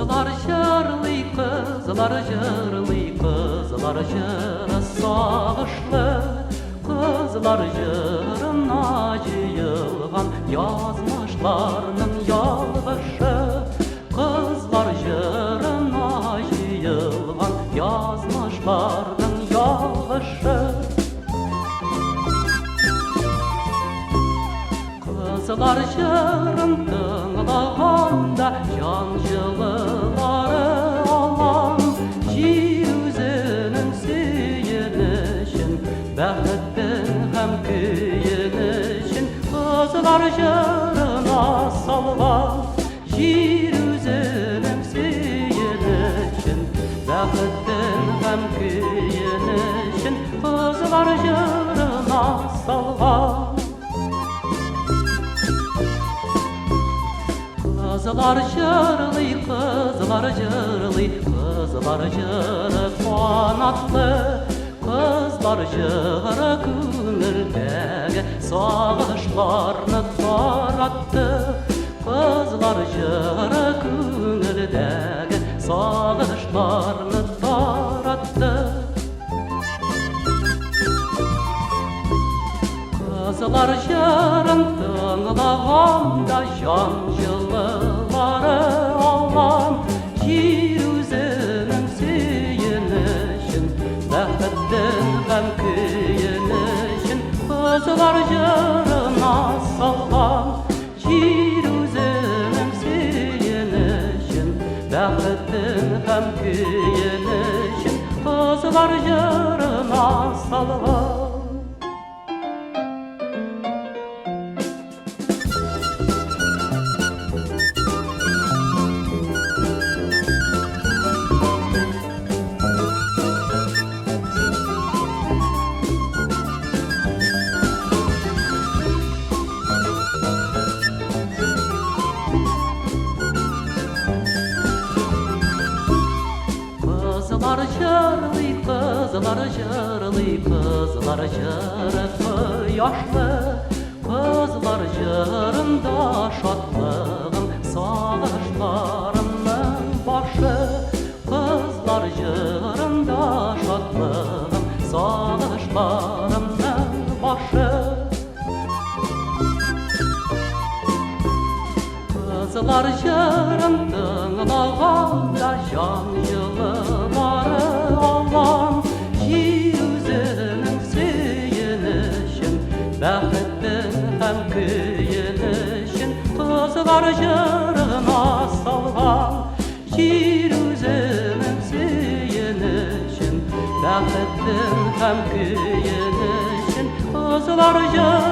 Kızlar jırlый, kızlar jırlый, kızlar jırı sağışlı. Kızlar jırına jıyılgan yazmışlarının yalgışı. Kızlar jırına jıyılgan yazmışlarının yalgışı. Kızlar jırın tığlağanda can jılıları alan yüzünün suyunuşun bəxtdən hem kuyunuşun. Kızlar jırına salgan yüzünün suyunuşun bəxtdən hem kuyunuşun. Kızlar jırına salgan Kızlar jırlый, kızlar jırlый, kızlar jırı kanatlı. Kızlar jırı köngüldägi sağışlarını taratты. Kızlar jırı köngüldägi sağışlarını taratты. Kızlar jırın tığlağanda can jılıları alan yüzünün suyunuşun bəxtdən hem kuyunuşun. Kızlar jırına salgan yüzünün suyunuşun bəxtdən hem kuyunuşun. Kızlar jırına salgan Kızlar jırlый, kızlar jırlый, kızlar jırı yaşlı. Kızlar jırında şatlığın sağışlarının başı. Kızlar jırında şatlığın sağışlarının başı. Kızlar jırın tığlağanda can jılıları alan yüzünün suyunuşun bəxtdən hem kuyunuşun. Kızlar jırına salgan yüzünün suyunuşun bəxtdən hem kuyunuşun. Kızlar jırına